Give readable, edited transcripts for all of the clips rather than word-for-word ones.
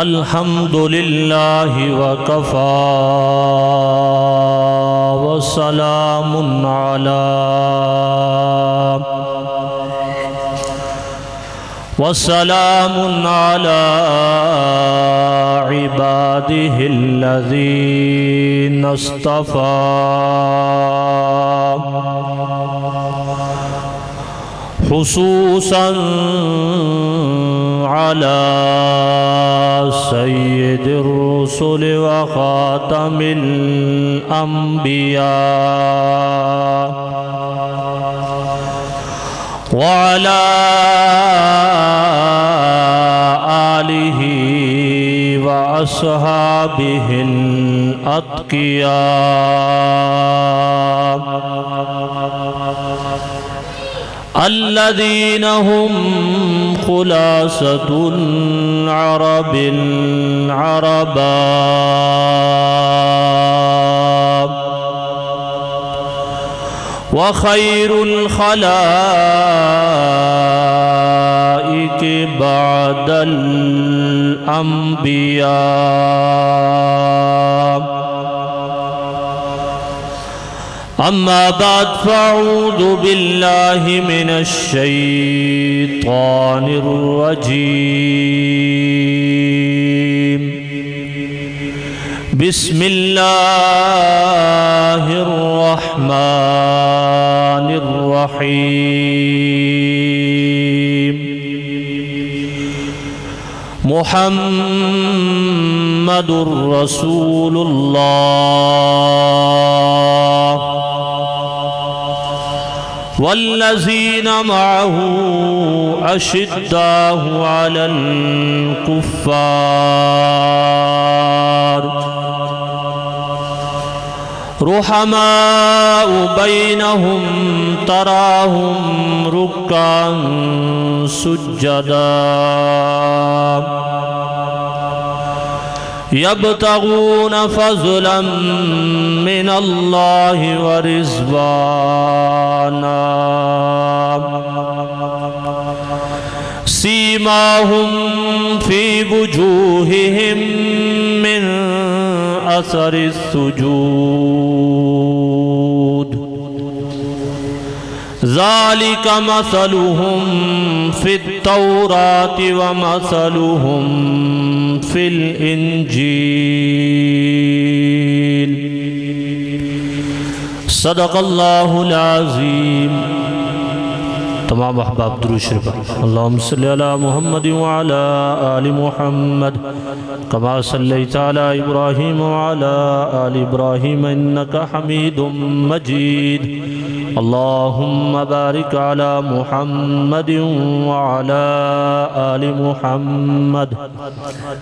अल्हम्दुलिल्लाहि वकफ़ा वस्सलामुन अला इबादिहिल्लज़ीना इस्तफ़ा खुसूसन अला सय्यिदिर रुसुल व खातमिल अंबिया व अला आलिहि व अस्हाबिहिल अत्किया अल्लज़ीन हुम खुलासतुल अरबिल अरबा व खैरुल खलाइक बअदल अंबिया अम्मा बाद फ़अऊज़ु बिल्लाहि मिनश शैतानिर रजीम बिस्मिल्लाहिर रहमानिर रहीम मुहम्मदुर रसूलुल्लाह वल्लज़ीन मअहू अशिद्दाहु अलल कुफ़्फ़ार रुहमाउ बैनहुम तराहुम रुक्कान सुज्जदा यब्तगून फ़ज़लन मिनल्लाहि व रिज़वाना सीमाहुम फ़ी वुजूहिहिम मिन असरिस सुजूद ज़ालिका मसलुहुम फ़ित तौराति व मसलुहुम फ़िल इंजील सदक़ल्लाहुल अज़ीम। तमाम अहबाब दुरूद शरीफ अल्लाहुम्मा सल्लि अला मुहम्मद व अला आलि मुहम्मद कमा सल्लैता अला इब्राहीम व अला आलि इब्राहीम इन्नका हमीदुम मजीद। अल्लाहुम्मा बारिक अला मुहम्मद व अला आलि मुहम्मद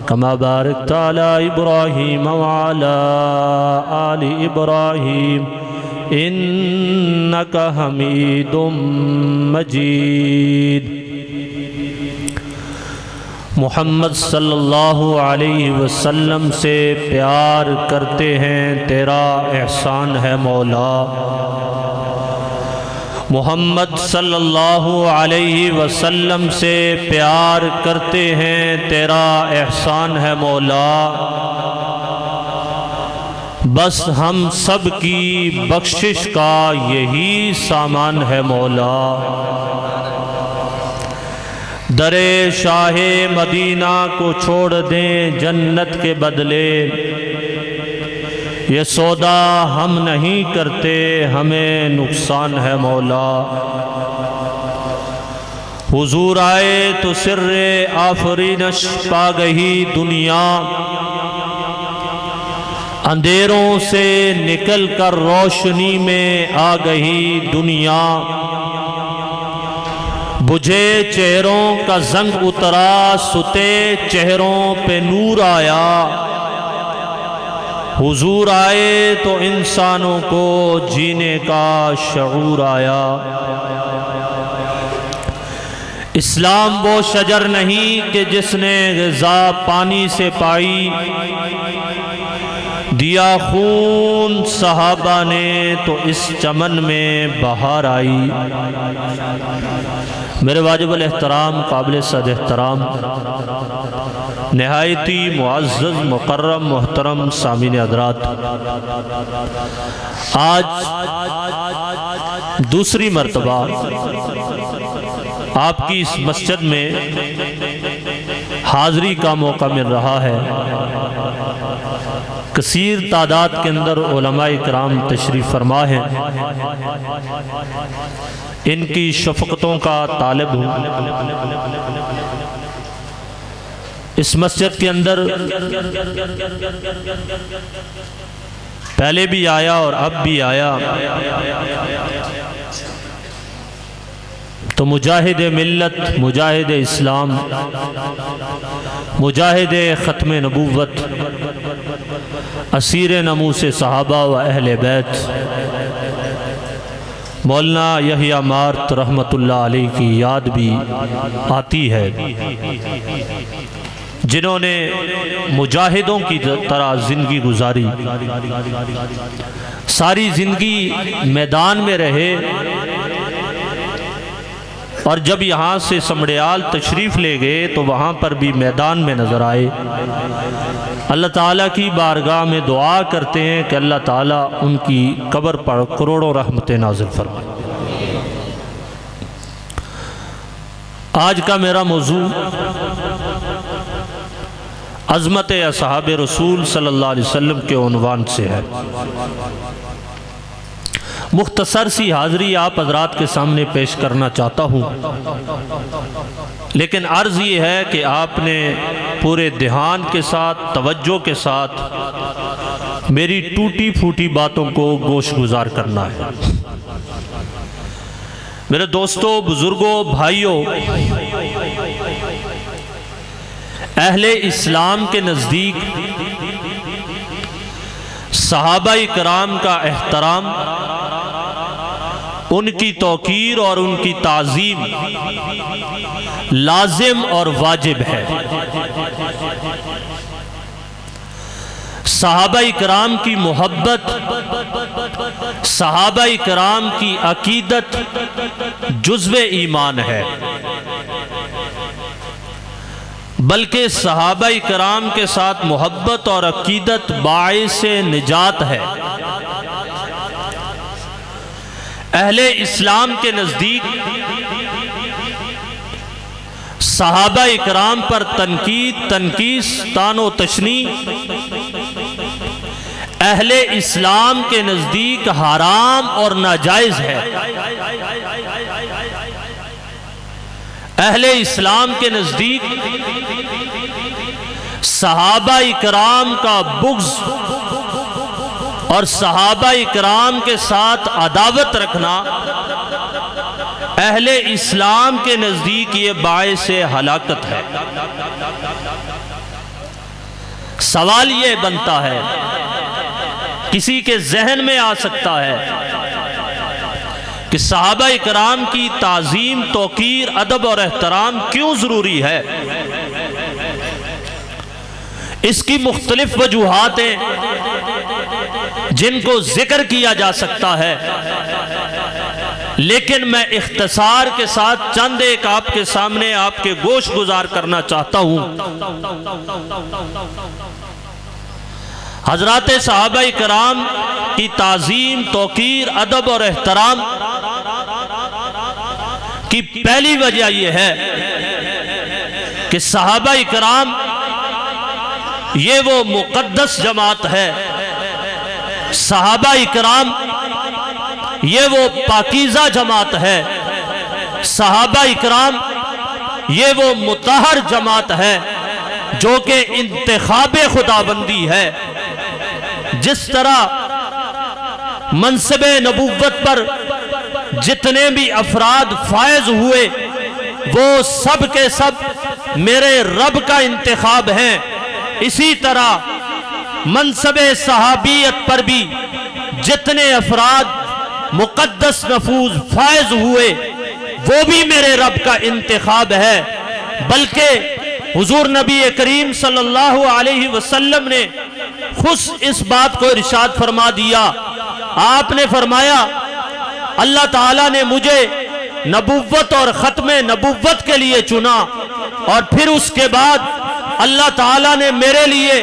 कमा बारकता अला इब्राहीम व अला आलि इब्राहीम इन्नका हमीदुम मजीद। मुहम्मद सल्लल्लाहु अलैहि वसल्लम से प्यार करते हैं तेरा एहसान है मौला। मुहम्मद सल्लल्लाहु अलैहि वसल्लम से प्यार करते हैं तेरा एहसान है मौला। बस हम सब की बख्शिश का यही सामान है मौला। दरे शाहे मदीना को छोड़ दें जन्नत के बदले, ये सौदा हम नहीं करते हमें नुकसान है मौला। हुजूर आए तो सिर्रे आफरीनश पा गई दुनिया, अंधेरों से निकल कर रोशनी में आ गई दुनिया। बुझे चेहरों का जंग उतरा, सुते चेहरों पे नूर आया। हुजूर आए तो इंसानों को जीने का शऊर आया। इस्लाम वो शजर नहीं कि जिसने ग़िज़ा पानी से पाई, दिया खून सहाबा ने तो इस चमन में बहार आई। मेरे वाजिबुल एहतराम काबिल सद एहतराम नहायती मुअज़्ज़ज़ मुकर्रम मोहतरम सामीन हज़रात, आज दूसरी मर्तबा आपकी इस मस्जिद में हाज़री का मौका मिल रहा है। कसीर तादाद के अंदर उलमाए इकराम तशरीफ़ फरमा हैं। इनकी शफ़क़तों का तालिब हूँ। इस मस्जिद के अंदर पहले भी आया और अब भी आया तो मुजाहिद मिल्लत, मुजाहिद इस्लाम, मुजाहिद ख़त्म नबूवत, असीर नमूस सहाबा व अहले बैत मौलाना यहिया मार्त रहमतुल्लाह अलैह की याद भी आती है, जिन्होंने मुजाहिदों की तरह ज़िंदगी गुजारी, सारी ज़िंदगी मैदान में रहे और जब यहाँ से समड़ियाल तशरीफ़ ले गए तो वहाँ पर भी मैदान में नज़र आए। अल्लाह ताला की बारगाह में दुआ करते हैं कि अल्लाह ताला उनकी कब्र पर करोड़ों रहमतें नाज़िल फरमाए। आज का मेरा मौजू अज़मत असहाब रसूल सल्लल्लाहु अलैहि वसल्लम के उन्वान से है। मुख्तसर सी हाज़री आप हज़रात के सामने पेश करना चाहता हूँ, लेकिन अर्ज़ ये है कि आपने पूरे ध्यान के साथ, तवज्जो के साथ मेरी टूटी फूटी बातों को गोश गुजार करना है। मेरे दोस्तों, बुज़ुर्गों, भाइयों, अहले इस्लाम के नज़दीक सहाबाए किराम का एहतराम, उनकी तौकीर और उनकी ताज़ीम लाजिम और वाजिब है। सहाबाए किराम की मोहब्बत, सहाबाए किराम की अकीदत जुज़्वे ईमान है, बल्कि सहाबाए किराम के साथ मोहब्बत और अकीदत बाइसे निजात है। अहले इस्लाम के नज़दीक सहाबाए किराम पर तनकीद, तनकीस, तानो तशनी अहले इस्लाम के नज़दीक हराम और नाजायज़ है। अहले इस्लाम के नज़दीक सहाबाए किराम का बुग़्ज़ और सहाबाए किराम के साथ अदावत रखना अहले इस्लाम के नज़दीक ये बाइसे हलाकत है। सवाल ये बनता है, किसी के जहन में आ सकता है कि सहाबाए किराम की ताज़ीम, तौकीर, अदब और एहतराम क्यों ज़रूरी है। इसकी मुख्तलिफ वजूहात हैं जिनको जिक्र किया जा सकता है, लेकिन मैं इख्तिसार के साथ चंद एक आपके सामने आपके गोश गुजार करना चाहता हूं। हजरात सहाबाए किराम की ताज़ीम, तौकीर, अदब और एहतराम की पहली वजह यह है कि सहाबाए किराम ये वो मुक़द्दस जमात है, सहाबाए किराम ये वो पाकीज़ा जमात है, सहाबाए किराम ये वो मुतहर जमात है जो कि इंतखाबे खुदाबंदी है। जिस तरह मनसबे नबूवत पर जितने भी अफराद फायज हुए वो सब के सब मेरे रब का इंतखाब हैं, इसी तरह मनसबे सहाबियत पर भी जितने अफराद मुक़द्दस नफूज फायज हुए वो भी मेरे रब का इंतखाब है। बल्कि हुजूर नबी करीम सल्लल्लाहु अलैहि वसल्लम ने खुद इस बात को इरशाद फरमा दिया। आपने फरमाया अल्लाह ताला ने मुझे नबुव्वत और ख़त्मे नबुव्वत के लिए चुना, और फिर उसके बाद अल्लाह ताला ने मेरे लिए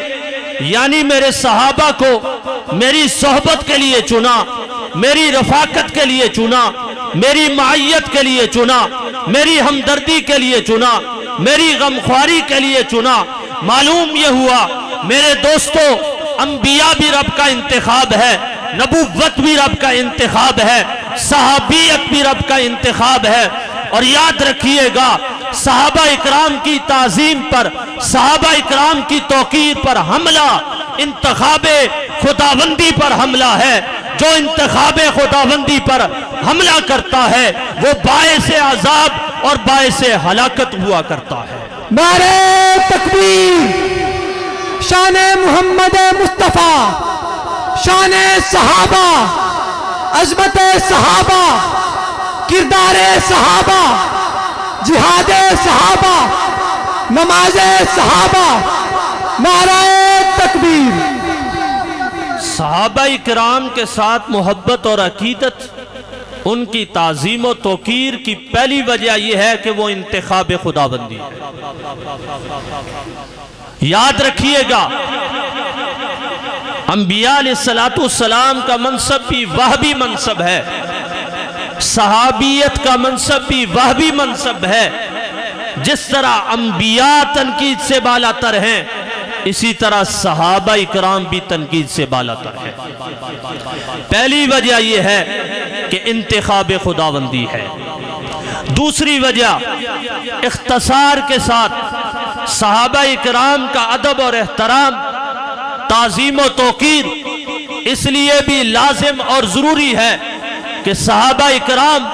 यानी मेरे सहाबा को मेरी सोहबत के लिए चुना, मेरी रफाकत के लिए चुना, मेरी मायत के लिए चुना, मेरी हमदर्दी के लिए चुना, मेरी गमख्वारी के लिए चुना। मालूम यह हुआ मेरे दोस्तों, अंबिया भी रब का इंतखाब है, नबुव्वत भी रब का इंतखाब है, सहाबियत भी रब का इंतखाब है। और याद रखिएगा, सहाबा इकराम की ताजीम पर, सहाबा इकराम की तौकीर पर हमला इंतखाबे खुदाबंदी पर हमला है। जो इंतखाबे खुदाबंदी पर हमला करता है वो बायसे अजाब और बायसे हलाकत हुआ करता है। नारे तकबीर, शाने मोहम्मद मुस्तफ़ा, शाने सहाबा, अज़मत सहाबा, किरदारे सहाबा, जिहादे सहाबा, नमाजे सहाबा, नाराए तकबीर। सहाबा इकराम के साथ मोहब्बत और अकीदत, उनकी ताज़ीम और तौकीर की पहली वजह यह है कि वो इंतखाब खुदाबंदी है। याद रखिएगा, अंबिया अलैहिस्सलाम का मनसब भी वह भी मनसब है, सहाबियत का मनसब भी वह भी मनसब है। जिस तरह अंबिया तनकीद से बालातर हैं, इसी तरह सहाबा इकराम भी तनकीद से बालातर है। पहली वजह यह है कि इंतखाब खुदाबंदी है। दूसरी वजह इख्तसार के साथ सहाबा इकराम का अदब और एहतराम, ताज़ीम और तौकीर इसलिए भी लाजिम और ज़रूरी है कि सहाबा इकराम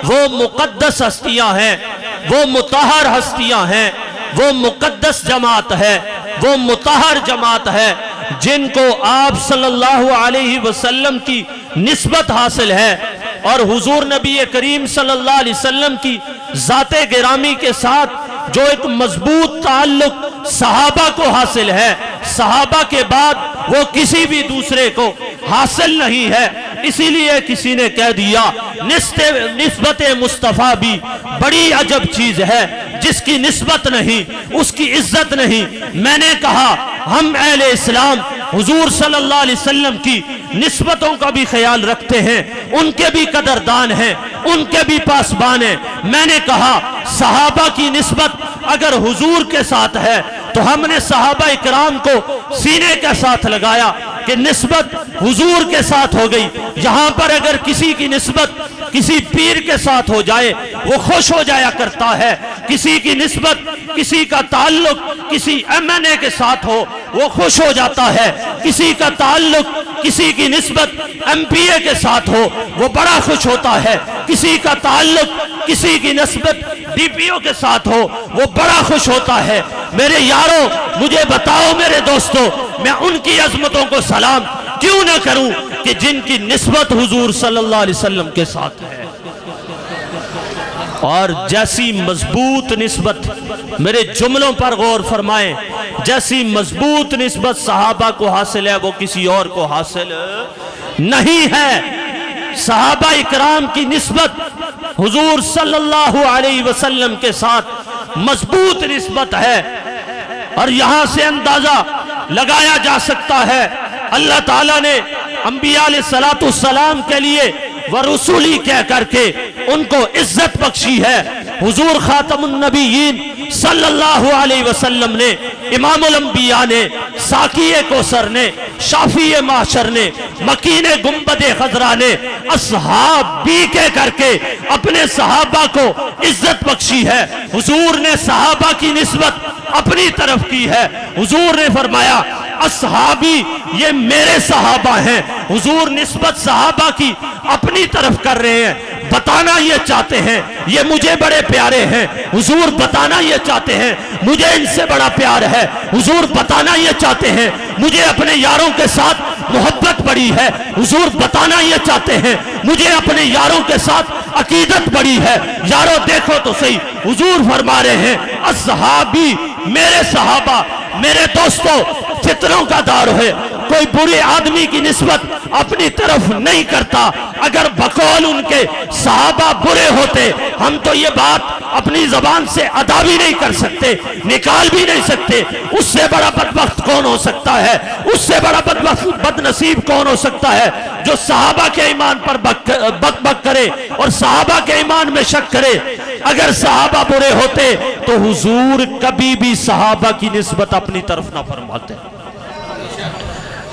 वो मुक़द्दस हस्तियां हैं, वो मुतहर हस्तियां हैं, वो मुक़द्दस जमात है, वो मुतहर जमात है जिनको आप सल्लल्लाहु अलैहि वसल्लम की निस्बत हासिल है। और हुजूर नबी करीम सल्लल्लाहु अलैहि वसल्लम की ज़ाते गिरामी के साथ जो एक मजबूत ताल्लुक सहाबा को हासिल है, सहाबा के बाद वो किसी भी दूसरे को हासिल नहीं है। इसीलिए किसी ने कह दिया निस्बत मुस्तफ़ा भी बड़ी अजब चीज है, जिसकी निस्बत नहीं उसकी इज्जत नहीं। मैंने कहा हम अहले इस्लाम हुजूर सल्लल्लाहु अलैहि वसल्लम की निस्बतों का भी ख्याल रखते हैं, उनके भी कदरदान हैं, उनके भी पासबान हैं। मैंने कहा सहाबा की निस्बत अगर हुजूर के साथ है तो हमने सहाबा इकराम को सीने के साथ लगाया कि निस्बत हुजूर के साथ हो गई। यहां पर अगर किसी की निस्बत किसी पीर के साथ हो जाए वो खुश हो जाया करता है, किसी की निस्बत किसी का ताल्लुक किसी एमएनए के साथ हो वो खुश हो जाता है, किसी का ताल्लुक किसी की निस्बत एमपीए के साथ हो वो बड़ा खुश होता है, किसी का ताल्लुक किसी की निस्बत डीपीओ के साथ हो वो बड़ा खुश होता है। मेरे यारों मुझे बताओ मेरे दोस्तों, मैं उनकी अजमतों को सलाम क्यों ना करूं कि जिनकी निस्बत हुजूर सल्लल्लाहु अलैहि वसल्लम के साथ है। और जैसी मजबूत निस्बत, मेरे जुमलों पर गौर फरमाएं, जैसी मजबूत निस्बत सहाबा को हासिल है वो किसी और को हासिल नहीं है। सहाबा इकराम की निस्बत हुजूर सल्लल्लाहु अलैहि वसल्लम के साथ मजबूत निस्बत है। और यहां से अंदाजा लगाया जा सकता है अल्लाह ताला ने अंबिया अलैहिस्सलाम के लिए वरसूली कह करके उनको इज्जत बख्शी है। हुजूर खातमुन नबीयीन सल्लल्लाहु अलैहि वसल्लम ने, इमामुल अंबिया ने, साकिए कोसर ने, शाफिए माशर ने, मकीने गुंबदे खजरा ने अस्हाबी कह करके अपने सहाबा को इज्जत बख्शी है। हुजूर ने सहाबा की निस्बत अपनी तरफ की है। हुजूर ने फरमाया अस्हाबी ये मेरे सहाबा हैं। हुजूर निस्बत सहाबा की अपनी तरफ कर रहे हैं, बताना ये चाहते हैं ये मुझे बड़े प्यारे हैं। हुजूर बताना ये चाहते हैं मुझे इनसे बड़ा प्यार है। हुजूर बताना ये चाहते हैं मुझे अपने यारों के साथ मोहब्बत बड़ी है। हुजूर बताना ये चाहते हैं मुझे अपने यारों के साथ अकीदत बड़ी है। यारों देखो तो सही, हुजूर फरमा रहे हैं अस्हाबी मेरे सहाबा, मेरे दोस्तों, फितरों का दौर है, कोई बुरे आदमी की निस्बत अपनी तरफ नहीं करता। अगर बकौल उनके सहाबा बुरे होते, हम तो ये बात अपनी जबान से अदा भी नहीं कर सकते, निकाल भी नहीं सकते। उससे बड़ा बदबख्त कौन हो सकता है, उससे बड़ा बदनसीब कौन हो सकता है जो सहाबा के ईमान पर बक करे और सहाबा के ईमान में शक करे। अगर सहाबा बुरे होते तो हुजूर कभी भी सहाबा की निस्बत अपनी तरफ ना फरमाते।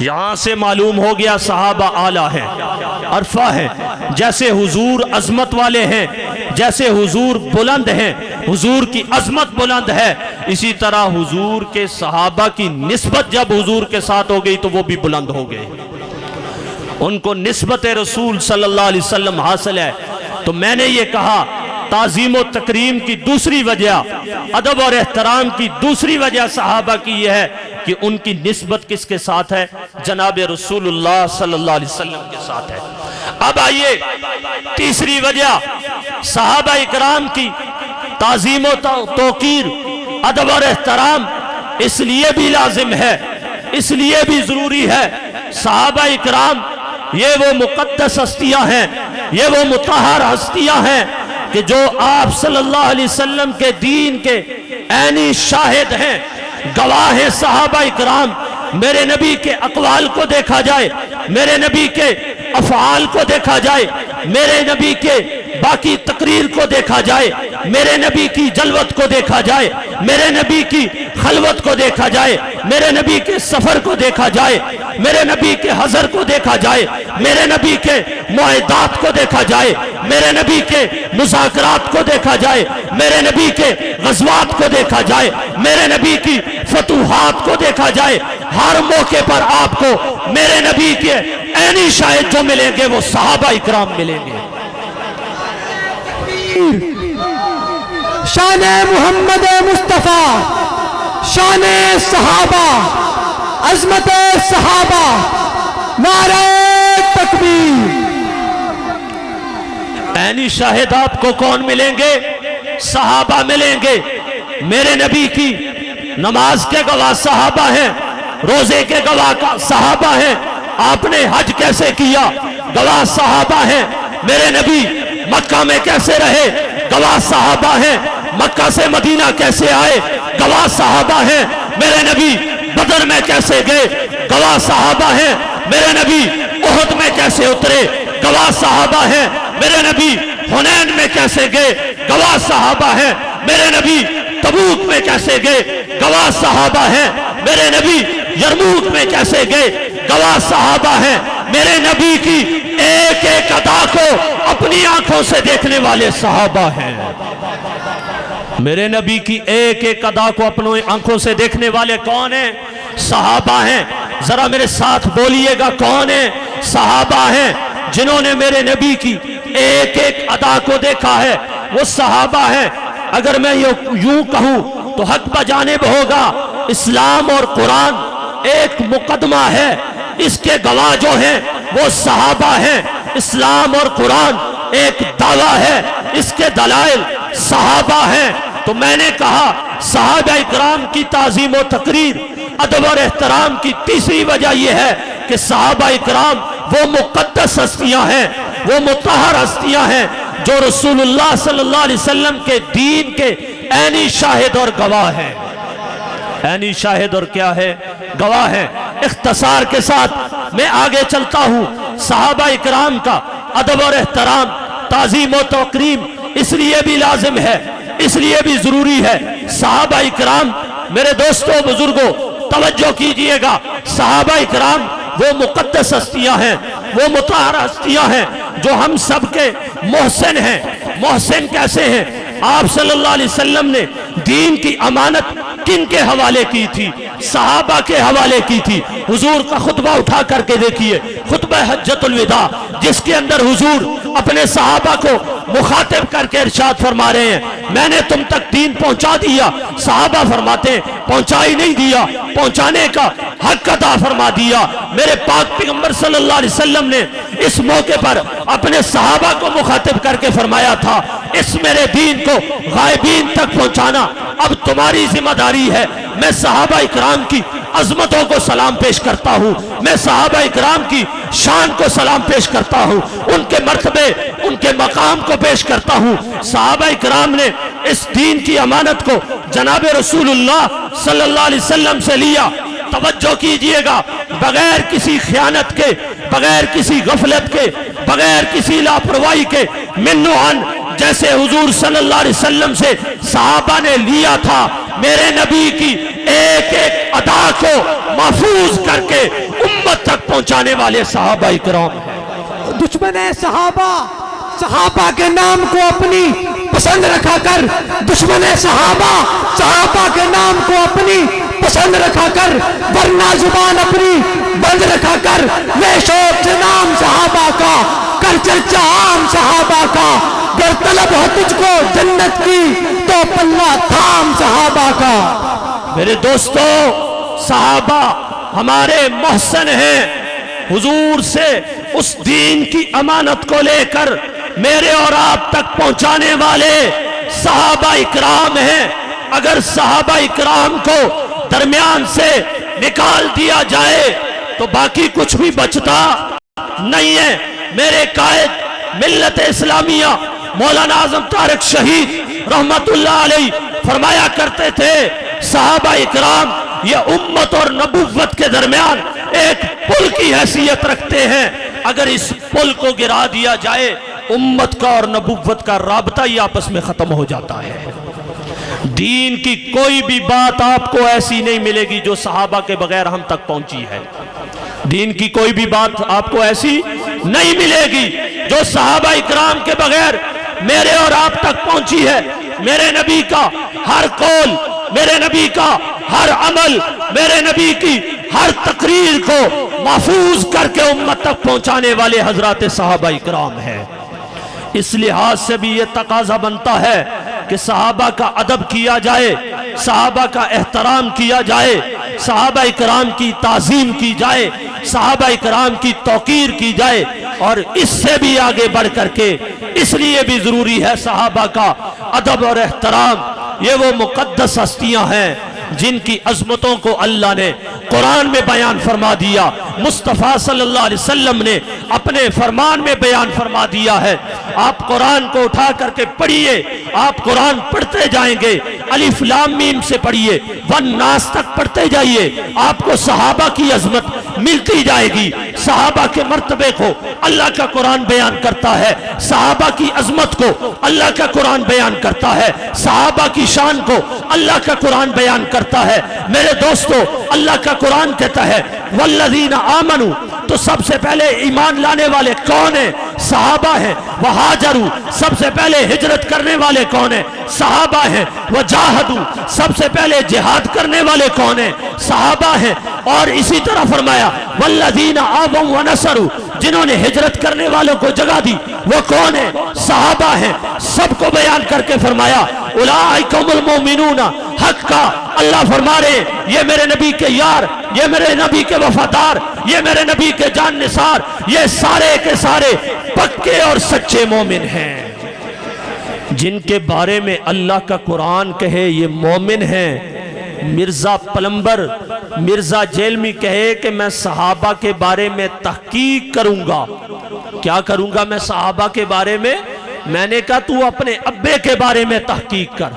यहां से मालूम हो गया सहाबा आला है, अरफा है। जैसे हुजूर अजमत वाले हैं, जैसे हुजूर बुलंद हैं, हुजूर की अजमत बुलंद है, इसी तरह हुजूर के सहाबा की निस्बत जब हुजूर के साथ हो गई तो वो भी बुलंद हो गए। उनको निस्बत रसूल सल्लल्लाहु अलैहि वसल्लम हासिल है। तो मैंने ये कहा ताज़ीम व तकरीम की दूसरी वजह, अदब और एहतराम की दूसरी वजह सहाबा की यह है कि उनकी निस्बत किसके साथ है? जनाब रसूलुल्लाह सल्लल्लाहु अलैहि वसल्लम के साथ है। अब आइए तीसरी वजह, सहाबा इकराम की ताज़ीम व तौकीर, अदब और एहतराम इसलिए भी लाजिम है, इसलिए भी जरूरी है। सहाबा इकराम ये वो मुकद्दस हस्तियां हैं, ये वो मुतहहर हस्तियां हैं कि जो आप सल्लल्लाहु अलैहि वसल्लम के दीन के ऐनी शाहिद हैं, गवाह हैं। सहाबा इकराम, मेरे नबी के अक़वाल को देखा जाए, मेरे नबी के अफ़आल को देखा जाए, मेरे नबी के बाकी तकरीर को देखा जाए, मेरे नबी की जलवत को देखा जाए, मेरे नबी की खलवत को देखा जाए, मेरे नबी के सफर को देखा जाए, मेरे नबी के हजर को देखा जाए, मेरे नबी के मुआहदात को देखा जाए, मेरे नबी के मुज़ाकरात को देखा जाए, मेरे नबी के गज़वात को देखा जाए, मेरे नबी की फतूहात को देखा जाए। हर मौके पर आपको मेरे नबी के ऐनी शाहिद जो मिलेंगे वो सहाबा इकराम मिलेंगे। शाने मोहम्मद मुस्तफा, शाने सहाबा, अजमत सहाबा, नारे तकबीर। ऐनी शाहिद आपको कौन मिलेंगे? सहाबा मिलेंगे। मेरे नबी की नमाज के गवाह सहाबा हैं, रोजे के गवाह सहाबा हैं, आपने हज कैसे किया गवाह सहाबा हैं, मेरे नबी मक्का में कैसे रहे गवाह सहाबा हैं, मक्का से मदीना कैसे आए गवाह सहाबा हैं, मेरे नबी बदर में कैसे गए गवाह सहाबा हैं, मेरे नबी उहद में कैसे उतरे गवाह सहाबा हैं, मेरे नबी हुनैन में कैसे गए गवाह सहाबा हैं, मेरे नबी तबूक में कैसे गए गवाह सहाबा हैं, मेरे नबी यरमूक में कैसे गए गवाह सहाबा हैं, मेरे नबी की एक एक अदा को अपनी आंखों से देखने वाले सहाबा हैं, मेरे नबी की एक एक अदा को अपनी आंखों से देखने वाले कौन है? सहाबा हैं। जरा मेरे साथ बोलिएगा, कौन है? सहाबा हैं। जिन्होंने मेरे नबी की एक एक अदा को देखा है वो सहाबा हैं। अगर मैं यूं कहूं तो हक बजानिब होगा, इस्लाम और कुरान एक मुकदमा है, इसके गवाह जो हैं वो सहाबा हैं। इस्लाम और कुरान एक दावा है, इसके दलाइल सहाबा हैं। तो मैंने कहा सहाबा इकराम की ताज़ीम और तकरीर, अदब और एहतराम की तीसरी वजह यह है कि सहाबा इकराम वो मुकद्दस हस्तियां हैं, वो मुतहहर हस्तियां हैं जो रसूलुल्लाह सल्लल्लाहु अलैहि वसल्लम के दीन के ऐनी शाहिद और गवाह हैं। ऐनी शाहिद और क्या है? गवाह है। इख्तिसार के साथ मैं आगे चलता हूँ। सहाबा इकराम का अदब और एहतराम, ताज़ीम और तकरीम इसलिए भी लाजिम है, इसलिए भी जरूरी है। सहाबा इकराम, मेरे दोस्तों बुजुर्गों तवज्जो कीजिएगा, सहाबा इकराम वो मुकद्दस हस्तियां हैं, वो मुतहहर हस्तियां हैं जो हम सब के मोहसिन हैं। मोहसिन कैसे हैं? आप सल्लल्लाहु अलैहि वसल्लम ने दीन की अमानत किन के हवाले की थी? सहाबा के हवाले की थी। हुजूर का खुतबा उठा करके देखिए, खुतबा हज्जतुल विदा, जिसके अंदर हुजूर अपने सहाबा को मुखातिब करके इरशाद फरमा रहे हैं, मैंने तुम तक दीन पहुंचा दिया। सहाबा फरमाते हैं पहुंचा ही नहीं दिया, पहुंचाने का हक अदा फरमा दिया। मेरे पाक पैगंबर सल्लल्लाहु अलैहि वसल्लम ने इस मौके पर अपने सहाबा को मुखातिब करके फरमाया था, इस मेरे दीन को गायबीन तक पहुंचाना अब तुम्हारी जिम्मेदारी है। मैं सहाबा इकराम की अजमतों को सलाम पेश करता हूँ, मैं सहाबा इकराम की शान को सलाम पेश करता हूँ, उनके मर्तबे उनके मकाम को पेश करता हूँ। सहाबा इकराम ने इस दीन की अमानत को जनाब रसूलुल्लाह सल्लल्लाहु अलैहि वसल्लम से लिया। तवज्जो कीजिएगा, बगैर किसी खयानत के, बगैर किसी गफलत के, बगैर किसी लापरवाही के, मिन्नुअन जैसे हुजूर सल्लल्लाहु अलैहि वसल्लम से सहाबा ने लिया था। मेरे नबी की एक एक अदा को महफूज करके उम्मत तक पहुंचाने वाले सहाबा इकराम हैं। दुश्मन सहाबा, सहाबा के नाम को अपनी पसंद रखा कर, दुश्मन सहाबा, सहाबा के नाम को अपनी पसंद रखा कर, वरना जुबान अपनी बंद रखा कर। ले शौक से नाम सहाबा का, कर चर्चा आम सहाबा का, गर तलब हो तुझको जन्नत की तो पल्ला थाम सहाबा का। मेरे दोस्तों, सहाबा हमारे मोहसन हैं। हुजूर से उस दीन की अमानत को लेकर मेरे और आप तक पहुंचाने वाले सहाबा इकराम हैं। अगर सहाबा इकराम को दरमियान से निकाल दिया जाए तो बाकी कुछ भी बचता नहीं है। मेरे कायद मिल्लत इस्लामिया मौलाना आजम तारिक शहीद रहमतुल्लाह अलैह फरमाया करते थे, सहाबा इकराम ये उम्मत और नबुव्वत के दरमियान एक पुल की हैसियत रखते हैं। अगर इस पुल को गिरा दिया जाए, उम्मत का और नबुव्वत का राबता ही आपस में खत्म हो जाता है। दीन की कोई भी बात आपको ऐसी नहीं मिलेगी जो सहाबा के बगैर हम तक पहुंची है। दीन की कोई भी बात आपको ऐसी नहीं मिलेगी जो सहाबा इकराम के बगैर मेरे और आप तक पहुंची है। मेरे नबी का हर कौल, मेरे नबी का हर अमल, मेरे नबी की हर तकरीर को महफूज करके उम्मत तक पहुंचाने वाले हजरात सहाबा इकराम है। इस लिहाज से भी ये तकाजा बनता है कि सहाबा का अदब किया जाए, सहाबा का एहतराम किया जाए, सहाबा इकराम की ताजीम की जाए, सहाबा इकराम की तौकीर की जाए। और इससे भी आगे बढ़ करके इसलिए भी जरूरी है सहाबा का अदब और एहतराम। ये वो मुकद्दस हस्तियां हैं जिनकी अजमतों को अल्लाह ने कुरान में बयान फरमा दिया, मुस्तफ़ा सल्लल्लाहु अलैहि वसल्लम ने अपने फरमान में बयान फरमा दिया है। आप कुरान को उठा करके पढ़िए, आप कुरान पढ़ते जाएंगे, अलिफ लाम मीम से पढ़िए, वन नास तक पढ़ते जाइए, आपको सहाबा की अजमत मिलती जाएगी। सहाबा के मर्तबे को अल्लाह का कुरान बयान करता है, सहाबा की अजमत को अल्लाह का कुरान बयान करता है, सहाबा की शान को अल्लाह का कुरान बयान करता है। मेरे दोस्तों, अल्लाह का कुरान कहता है वल्लज़ीना आमनू, तो सबसे पहले ईमान लाने वाले कौन है? सहाबा है। वहाजरू, सबसे पहले हिजरत करने वाले कौन है? सहाबा है। वजाहदू, सबसे पहले जिहाद करने वाले कौन है? सहाबा है। और इसी तरह फरमाया वल्लज़ीना आवौ व नसरू, जिन्होंने हिजरत करने वालों को जगह दी वो कौन है? सहाबा है। सबको बयान करके फरमाया उलाइकुमुल मोमिनूना हक्का। अल्लाह फरमा रहे ये मेरे नबी के यार, ये मेरे नबी के वफादार, ये मेरे नबी के जान निसार, ये सारे के सारे पक्के और सच्चे मोमिन हैं। जिनके बारे में अल्लाह का कुरान कहे ये मोमिन हैं। मिर्जा पलंबर, मिर्जा जेलमी कहे कि मैं सहाबा के बारे में तहकीक करूंगा। क्या करूंगा मैं सहाबा के बारे में? मैंने कहा तू अपने अब्बे के बारे में तहकीक कर,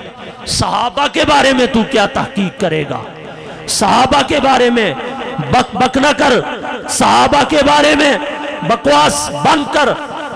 सहाबा के बारे में तू क्या तहकीक करेगा? सहाबा के बारे में बक न कर, सहाबा के बारे में बकवास बंद कर,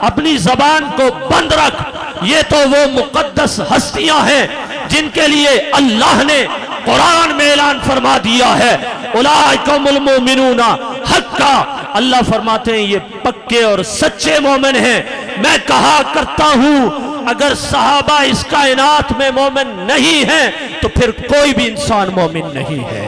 अपनी जबान को बंद रख। ये तो वो मुकद्दस हस्तियां हैं जिनके लिए अल्लाह ने कुरान में ऐलान फरमा दिया है उलाइकुमुल मोमिनूना हक्का। अल्लाह फरमाते हैं ये पक्के और सच्चे मोमिन हैं। मैं कहा करता हूं अगर सहाबा इस कायनात में मोमिन नहीं है तो फिर कोई भी इंसान मोमिन नहीं है।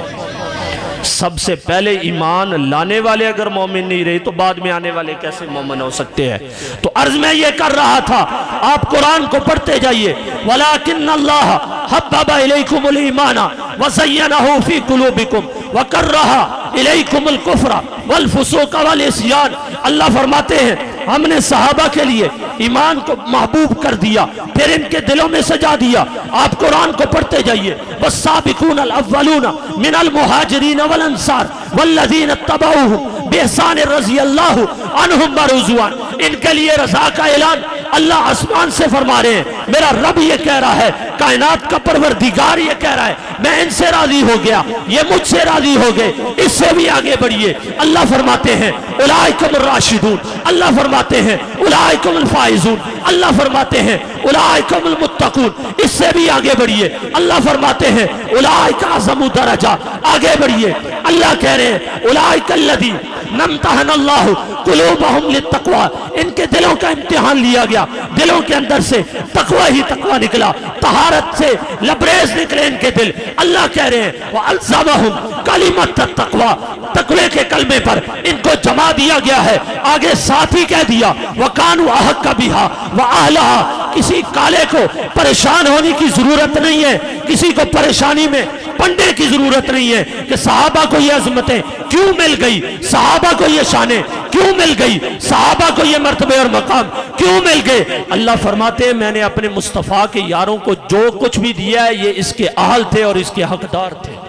सबसे पहले ईमान लाने वाले अगर मोमिन नहीं रहे तो बाद में आने वाले कैसे मोमिन हो सकते हैं? तो अर्ज में ये कर रहा था, आप कुरान को पढ़ते जाइए। वलाकिन्नल्लाह हब्बबा इलैकुमुल ईमाना व ज़य्यनहु फी कुलूबिकुम व कररहा इलैकुमुल कुफ्रा वल फुसूक़ वल इस्यान। अल्लाह फरमाते हैं हमने सहाबा के लिए ईमान को महबूब कर दिया, फिर इनके दिलों में सजा दिया। आप कुरान को पढ़ते जाइए, वस्साबिकून अल-अव्वलून मिनल मुहाजिरीन वल अंसार वल्लज़ीना तबऊहुम बिइहसान रज़ियल्लाहु अन्हुम व रज़ुआन। इनके लिए रज़ा का ऐलान अल्लाह आसमान से फरमा रहे हैं। मेरा रब ये कह रहा है, कायनात का परवरदिगार ये कह रहा है, मैं इनसे राजी हो गया, ये मुझसे राजी हो गए, इससे भी आगे बढ़िए। अल्लाह फरमाते हैं उलाइकुमुर राशिदून, अल्लाह फरमाते हैं उलाइकुमुल फाइजून, अल्लाह फरमाते हैं उलाइकुमुल मुत्तकून, इससे भी आगे बढ़िए। अल्लाह फरमाते हैं उलाइका अज़मु दरजा, आगे बढ़िए। अल्लाह कह रहे हैं उलाइकल्लज़ी नम्तहनल्लाहु कुलूबहुम लित्तक़वा, इनके दिलों का इम्तिहान लिया गया, दिलों के अंदर से तकवा ही तकवा निकला, तहारत से लबरेज निकले इनके दिल। अल्लाह कह रहे हैं वअल्ज़महुम कलिमत तक़वा, तकवे के कलमे पर इनको जमा दिया गया है। आगे साथ ही कह दिया वकानु अहक्क़ बिहा व अहलहा, किसी काले को परेशान होने की जरूरत नहीं है, किसी को परेशानी में पढ़ने की जरूरत नहीं है कि सहाबा को ये अजमतें क्यों मिल गई, सहाबा को ये शानें क्यों मिल गई, सहाबा को ये मर्तबे और मकाम क्यों मिल गए। अल्लाह फरमाते हैं मैंने अपने मुस्तफ़ा के यारों को जो कुछ भी दिया है ये इसके अहल थे और इसके हकदार थे।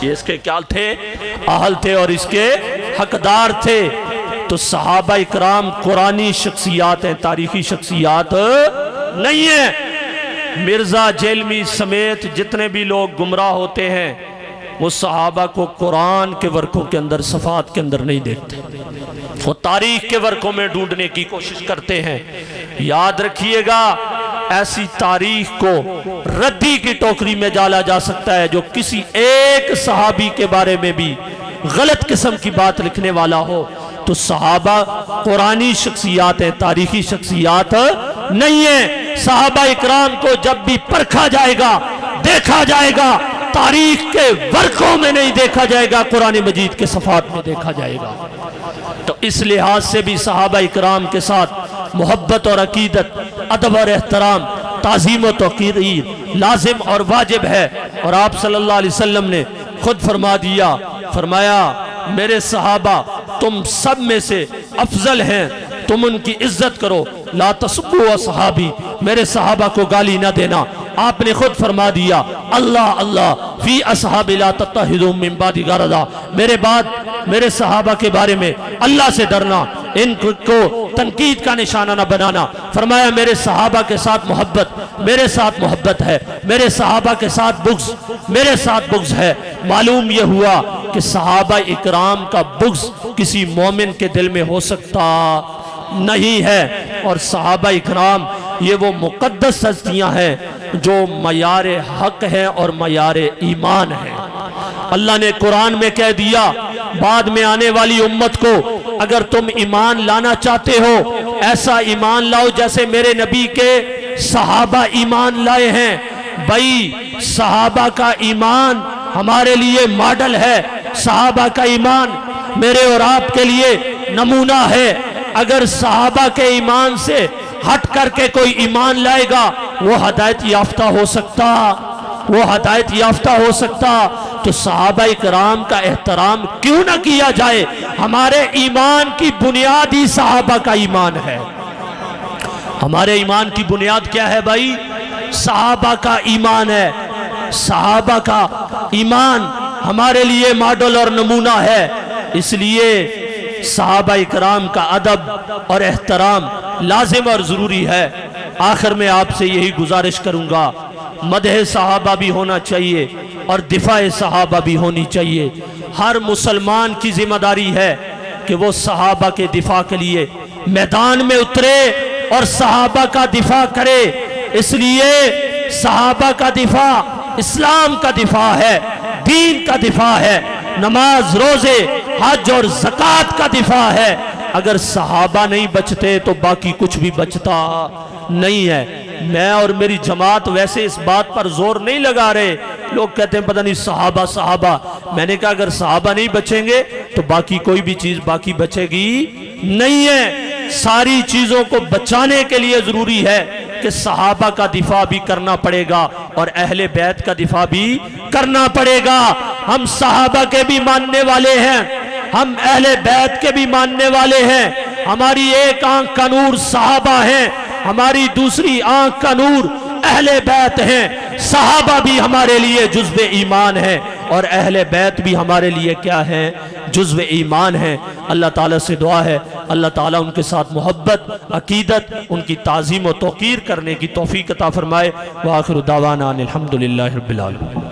ये इसके क्या थे? अहल थे और इसके हकदार थे। तो सहाबा इकराम कुरानी शख्सियात हैं, तारीखी शख्सियात नहीं है। मिर्जा जेलमी समेत जितने भी लोग गुमराह होते हैं वो सहाबा को कुरान के वर्कों के अंदर, सफ़ात के अंदर नहीं देखते, वो तारीख के वर्कों में ढूंढने की कोशिश करते हैं। याद रखिएगा ऐसी तारीख को रद्दी की टोकरी में डाला जा सकता है जो किसी एक सहाबी के बारे में भी गलत किस्म की बात लिखने वाला हो। तो सहाबा कुरानी शख्सियात है, तारीखी शख्सियात नहीं है। सहाबा इकराम को जब भी परखा जाएगा, देखा जाएगा, तारीख के वर्कों में नहीं देखा जाएगा, कुरान मजीद के सफ़ात में देखा जाएगा। तो इस लिहाज से भी सहाबा इकराम के साथ मोहब्बत और अकीदत, अदब और एहतराम, ताज़ीम और तौक़ीर लाजिम और वाजिब है। और आप सल्लल्लाहु अलैहि वसल्लम ने खुद फरमा दिया, फरमाया मेरे सहाबा तुम सब में से अफजल हैं, तुम उनकी इज्जत करो। ला तसब्बु असहाबी, मेरे सहाबा को गाली ना देना। आपने खुद फरमा दिया अल्लाह अल्लाह फी असहाबी ला तत्तहिदू मिन बादी गरदा, मेरे बाद मेरे सहाबा के बारे में अल्लाह से डरना, इनको तनकीद का निशाना न बनाना। फरमाया मेरे सहाबा के साथ मोहब्बत, मेरे साथ मोहब्बत है, मेरे सहाबा के साथ बुग़्ज़, मेरे साथ बुग़्ज़ है। मालूम यह हुआ कि सहाबा इकराम का बुग़्ज़ किसी मोमिन के दिल में हो सकता नहीं है। और सहाबा इकराम ये वो मुक़द्दस हस्तियां हैं जो मयार हक हैं और मयार ईमान है। अल्लाह ने कुरान में कह दिया बाद में आने वाली उम्मत को अगर तुम ईमान लाना चाहते हो ऐसा ईमान लाओ जैसे मेरे नबी के सहाबा ईमान लाए हैं। भाई सहाबा का ईमान हमारे लिए मॉडल है, सहाबा का ईमान मेरे और आपके लिए नमूना है। अगर सहाबा के ईमान से हट करके कोई ईमान लाएगा वो हदायत याफ्ता हो सकता, वो हदायत याफ्ता हो सकता। तो सहाबा इकराम का एहतराम क्यों ना किया जाए? हमारे ईमान की बुनियाद ही सहाबा का ईमान है। हमारे ईमान की बुनियाद क्या है भाई? सहाबा का ईमान है। सहाबा का ईमान हमारे लिए मॉडल और नमूना है। इसलिए सहाबा इकराम का अदब और एहतराम लाजिम और ज़रूरी है। आखिर में आपसे यही गुजारिश करूँगा, मदह सहाबा भी होना चाहिए और दिफा सहाबा भी होनी चाहिए। हर मुसलमान की जिम्मेदारी है कि वो सहाबा के दिफा के लिए मैदान में उतरे और सहाबा का दिफा करे। इसलिए सहाबा का दिफा इस्लाम का दिफा है, दीन का दिफा है, नमाज रोजे हज और ज़कात का दिफा है। अगर सहाबा नहीं बचते तो बाकी कुछ भी बचता नहीं है। मैं और मेरी जमात वैसे इस बात पर जोर नहीं लगा रहे। लोग कहते हैं पता नहीं सहाबा सहाबा। मैंने कहा अगर सहाबा नहीं बचेंगे तो बाकी कोई भी चीज बाकी बचेगी नहीं है। सारी चीजों को बचाने के लिए जरूरी है कि सहाबा का दिफा भी करना पड़ेगा और अहले बैत का दिफा भी करना पड़ेगा। हम सहाबा के भी मानने वाले हैं, हम अहले बैत के भी मानने वाले हैं, हमारी एक आंख का नूर सहाबा है, हमारी दूसरी आंख का नूर अहले बैत हैं। सहाबा भी हमारे लिए जुज़्व ईमान है और अहले बैत भी हमारे लिए क्या है, जुज़्व ईमान है। अल्लाह ताला से दुआ है अल्लाह ताला उनके साथ मोहब्बत, अकीदत, उनकी ताज़ीम व तौक़ीर करने की तौफ़ीक़ अता फ़रमाए। व आखिरु दावाना अनिल हम्दुलिल्लाहि रब्बिल आलमीन।